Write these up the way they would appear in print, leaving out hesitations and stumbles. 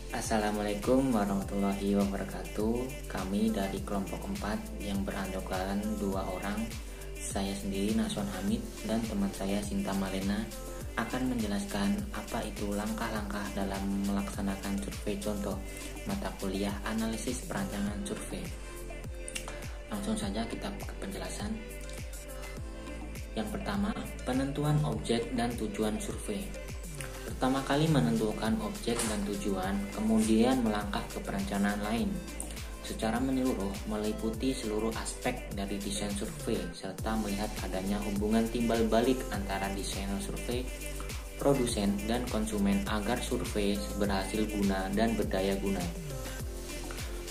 Assalamualaikum warahmatullahi wabarakatuh. Kami dari kelompok 4 yang beranggotakan 2 orang, saya sendiri Naswan Hamid dan teman saya Sinta Malena, akan menjelaskan apa itu langkah-langkah dalam melaksanakan survei contoh mata kuliah analisis perancangan survei. Langsung saja kita ke penjelasan. Yang pertama, penentuan objek dan tujuan survei. Pertama kali menentukan objek dan tujuan, kemudian melangkah ke perencanaan lain. Secara menyeluruh meliputi seluruh aspek dari desain survei serta melihat adanya hubungan timbal balik antara desainer survei, produsen, dan konsumen agar survei berhasil guna dan berdaya guna.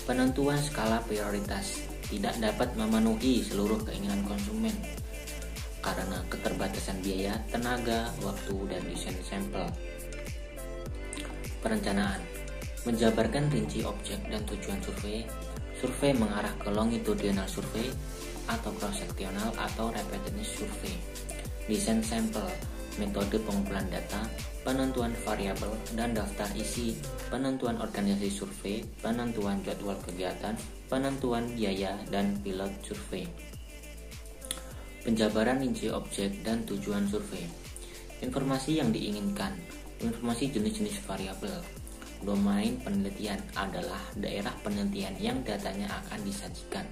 Penentuan skala prioritas tidak dapat memenuhi seluruh keinginan konsumen karena keterbatasan biaya, tenaga, waktu, dan desain sampel. Perencanaan menjabarkan rinci objek dan tujuan survei. Survei mengarah ke longitudinal survei atau cross-sectional atau repetitive survei. Desain sampel, metode pengumpulan data, penentuan variabel dan daftar isi, penentuan organisasi survei, penentuan jadwal kegiatan, penentuan biaya, dan pilot survei. Penjabaran rinci objek dan tujuan survei. Informasi yang diinginkan. Informasi jenis-jenis variabel. Domain penelitian adalah daerah penelitian yang datanya akan disajikan.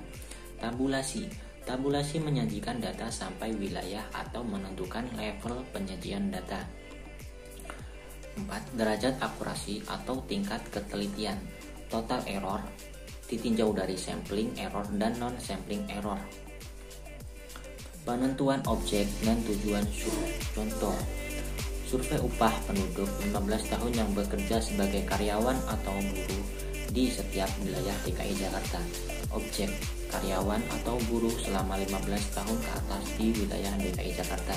Tabulasi. Tabulasi menyajikan data sampai wilayah atau menentukan level penyajian data. 4. Derajat akurasi atau tingkat ketelitian. Total error ditinjau dari sampling error dan non-sampling error. Penentuan objek dan tujuan contoh. Survei upah penduduk 15 tahun yang bekerja sebagai karyawan atau buruh di setiap wilayah DKI Jakarta. Objek, karyawan atau buruh selama 15 tahun ke atas di wilayah DKI Jakarta.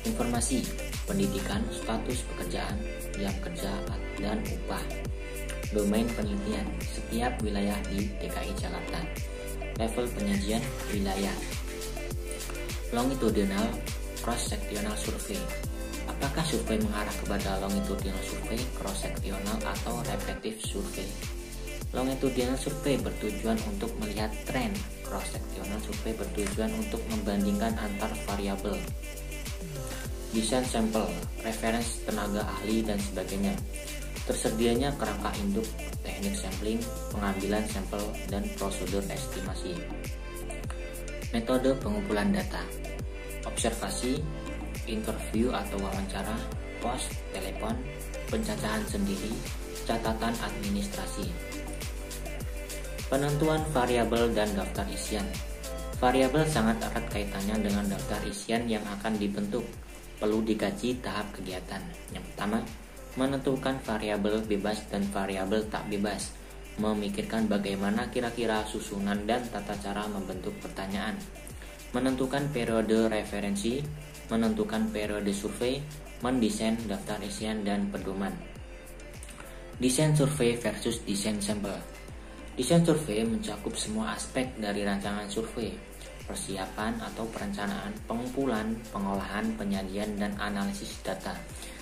Informasi, pendidikan, status pekerjaan, jam kerja, dan upah. Domain penelitian, setiap wilayah di DKI Jakarta. Level penyajian wilayah. Longitudinal cross-sectional survey. Apakah survei mengarah kepada longitudinal survey, cross-sectional, atau repetitive survey? Longitudinal survey bertujuan untuk melihat tren, cross-sectional survey bertujuan untuk membandingkan antar variabel. Desain sampel, referensi tenaga ahli, dan sebagainya. Tersedianya kerangka induk, teknik sampling, pengambilan sampel, dan prosedur estimasi. Metode pengumpulan data. Observasi, interview atau wawancara, pos, telepon, pencacahan sendiri, catatan administrasi. Penentuan variabel dan daftar isian. Variabel sangat erat kaitannya dengan daftar isian yang akan dibentuk. Perlu dikaji tahap kegiatan. Yang pertama, menentukan variabel bebas dan variabel tak bebas. Memikirkan bagaimana kira-kira susunan dan tata cara membentuk pertanyaan. Menentukan periode referensi, menentukan periode survei, mendesain daftar isian dan pedoman. Desain survei versus desain sampel. Desain survei mencakup semua aspek dari rancangan survei, persiapan atau perencanaan, pengumpulan, pengolahan, penyajian, dan analisis data.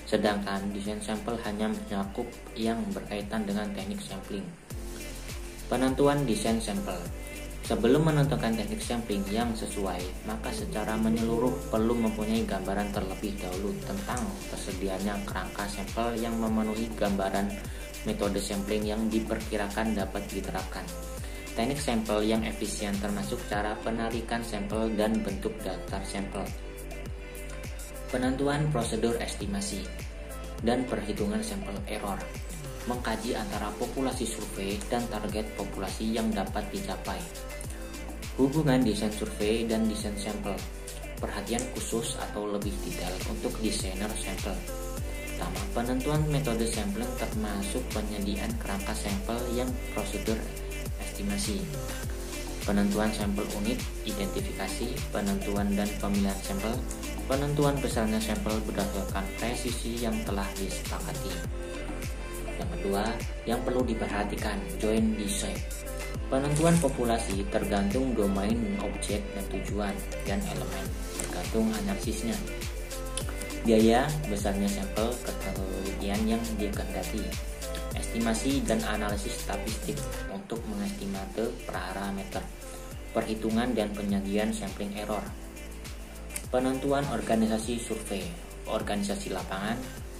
Sedangkan desain sampel hanya mencakup yang berkaitan dengan teknik sampling. Penentuan desain sampel. Sebelum menentukan teknik sampling yang sesuai, maka secara menyeluruh perlu mempunyai gambaran terlebih dahulu tentang tersedianya kerangka sampel yang memenuhi gambaran metode sampling yang diperkirakan dapat diterapkan. Teknik sampel yang efisien termasuk cara penarikan sampel dan bentuk daftar sampel. Penentuan prosedur estimasi dan perhitungan sampel error. Mengkaji antara populasi survei dan target populasi yang dapat dicapai. Hubungan desain survei dan desain sampel. Perhatian khusus atau lebih detail untuk desainer sampel. Pertama, penentuan metode sampling termasuk penyediaan kerangka sampel yang prosedur estimasi. Penentuan sampel unit, identifikasi, penentuan dan pemilihan sampel. Penentuan besarnya sampel berdasarkan presisi yang telah disepakati. Yang kedua, yang perlu diperhatikan, joint design. Penentuan populasi tergantung domain objek dan tujuan dan elemen, tergantung analisisnya. Biaya, besarnya sampel, ketelitian yang dikehendaki. estimasi dan analisis statistik untuk mengestimate parameter, perhitungan dan penyajian sampling error, penentuan organisasi survei, organisasi lapangan,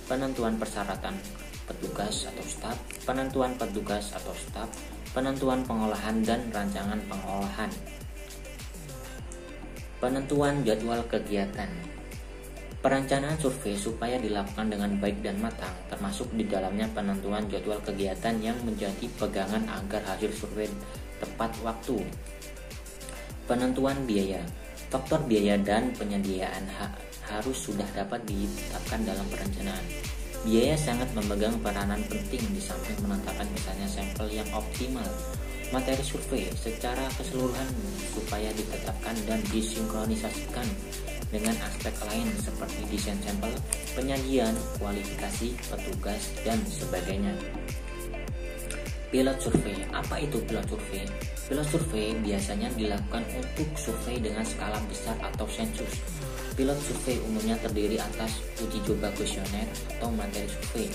penentuan persyaratan petugas atau staf, penentuan petugas atau staf, penentuan pengolahan dan rancangan pengolahan, penentuan jadwal kegiatan. Perencanaan survei supaya dilakukan dengan baik dan matang, termasuk di dalamnya penentuan jadwal kegiatan yang menjadi pegangan agar hasil survei tepat waktu. Penentuan biaya, faktor biaya dan penyediaan harus sudah dapat ditetapkan dalam perencanaan. Biaya sangat memegang peranan penting di samping menetapkan misalnya sampel yang optimal. Materi survei secara keseluruhan supaya ditetapkan dan disinkronisasikan dengan aspek lain seperti desain sampel, penyajian, kualifikasi, petugas, dan sebagainya. Pilot survei. Apa itu pilot survei? Pilot survei biasanya dilakukan untuk survei dengan skala besar atau sensus. Pilot survei umumnya terdiri atas uji coba kuesioner atau materi survei,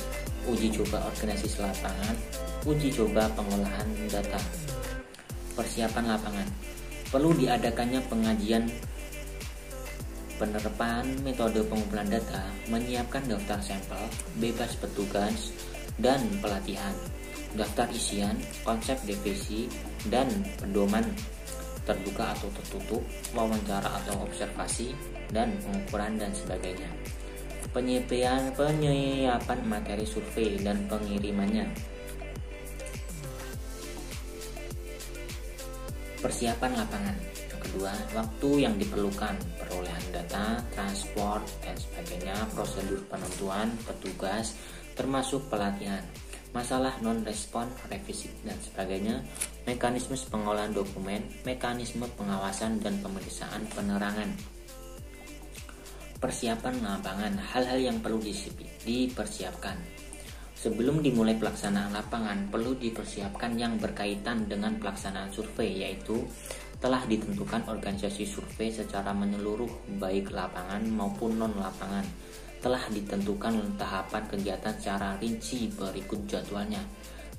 uji coba organisasi lapangan, uji coba pengolahan data. Persiapan lapangan. Perlu diadakannya pengajian penerapan metode pengumpulan data, menyiapkan daftar sampel, bebas petugas, dan pelatihan, daftar isian, konsep divisi, dan pedoman terbuka atau tertutup, wawancara atau observasi, dan pengukuran dan sebagainya. Penyiapan materi survei dan pengirimannya. Persiapan lapangan. Yang kedua, waktu yang diperlukan, perolehan data, transport, dan sebagainya, prosedur penentuan petugas, termasuk pelatihan, masalah non-respon, revisi, dan sebagainya, mekanisme pengolahan dokumen, mekanisme pengawasan dan pemeriksaan penerangan. Persiapan lapangan, hal-hal yang perlu dipersiapkan. Sebelum dimulai pelaksanaan lapangan, perlu dipersiapkan yang berkaitan dengan pelaksanaan survei, yaitu telah ditentukan organisasi survei secara menyeluruh baik lapangan maupun non-lapangan. Telah ditentukan tahapan kegiatan secara rinci berikut jadwalnya.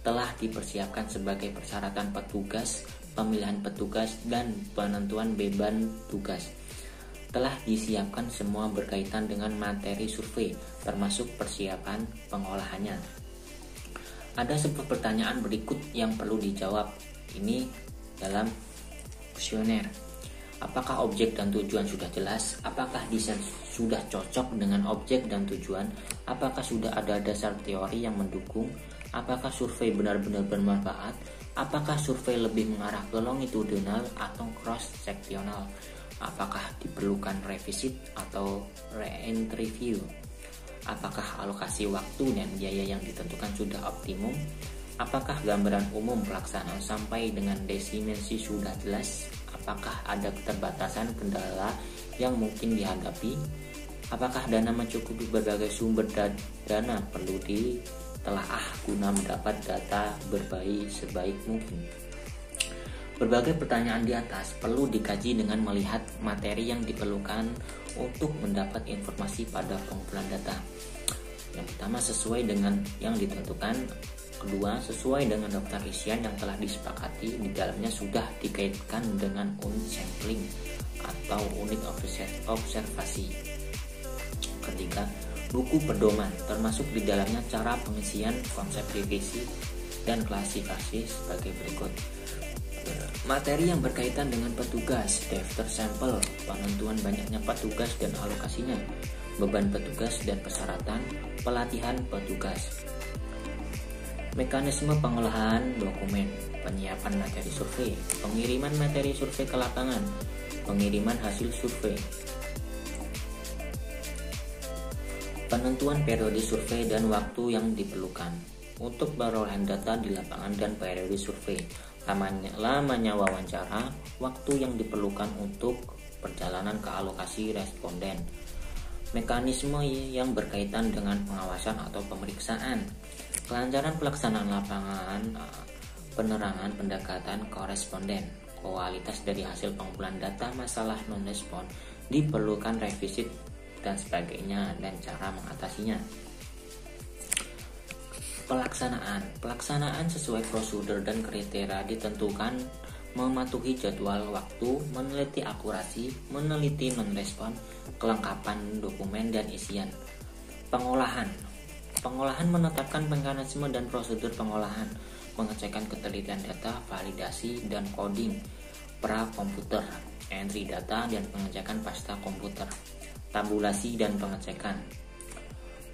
Telah dipersiapkan sebagai persyaratan petugas, pemilihan petugas, dan penentuan beban tugas. Telah disiapkan semua berkaitan dengan materi survei, termasuk persiapan pengolahannya. Ada sebuah pertanyaan berikut yang perlu dijawab. Ini dalam kuesioner. Apakah objek dan tujuan sudah jelas? Apakah desain sudah cocok dengan objek dan tujuan? Apakah sudah ada dasar teori yang mendukung? Apakah survei benar-benar bermanfaat? Apakah survei lebih mengarah ke longitudinal atau cross-sectional? Apakah diperlukan revisit atau re-entry view? Apakah alokasi waktu dan biaya yang ditentukan sudah optimum? Apakah gambaran umum pelaksanaan sampai dengan dimensi sudah jelas? Apakah ada keterbatasan kendala yang mungkin dihadapi? Apakah dana mencukupi berbagai sumber dana perlu ditelaah guna mendapat data berbaik sebaik mungkin? Berbagai pertanyaan di atas perlu dikaji dengan melihat materi yang diperlukan untuk mendapat informasi pada pengumpulan data. Yang pertama, sesuai dengan yang ditentukan. Kedua, sesuai dengan daftar isian yang telah disepakati, di dalamnya sudah dikaitkan dengan unit sampling atau unit observasi. Ketiga, buku pedoman, termasuk di dalamnya cara pengisian konsep divisi dan klasifikasi sebagai berikut. Materi yang berkaitan dengan petugas, daftar sampel, penentuan banyaknya petugas dan alokasinya, beban petugas dan persyaratan, pelatihan petugas. Mekanisme pengolahan dokumen, penyiapan materi survei, pengiriman materi survei ke lapangan, pengiriman hasil survei, penentuan periode survei dan waktu yang diperlukan untuk perolehan data di lapangan dan periode survei, lamanya wawancara, waktu yang diperlukan untuk perjalanan ke alokasi responden, mekanisme yang berkaitan dengan pengawasan atau pemeriksaan, kelancaran pelaksanaan lapangan, penerangan pendekatan koresponden, kualitas dari hasil pengumpulan data, masalah non-respon, diperlukan revisit dan sebagainya, dan cara mengatasinya. Pelaksanaan sesuai prosedur dan kriteria ditentukan mematuhi jadwal waktu, meneliti akurasi, meneliti non-respon, kelengkapan dokumen dan isian. Pengolahan menetapkan mekanisme dan prosedur pengolahan, pengecekan ketelitian data, validasi dan coding pra-komputer, entry data dan pengecekan pasca komputer, tabulasi dan pengecekan,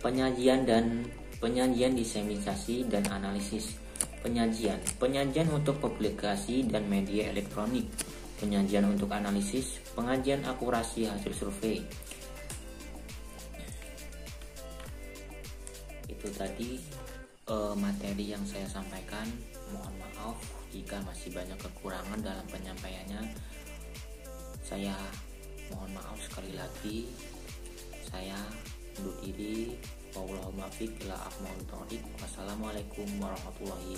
penyajian diseminasi dan analisis. Penyajian untuk publikasi dan media elektronik, penyajian untuk analisis, pengajian akurasi hasil survei. Itu tadi materi yang saya sampaikan. Mohon maaf jika masih banyak kekurangan dalam penyampaiannya. Saya mohon maaf sekali lagi. Saya undur diri. Wassalamualaikum warahmatullahi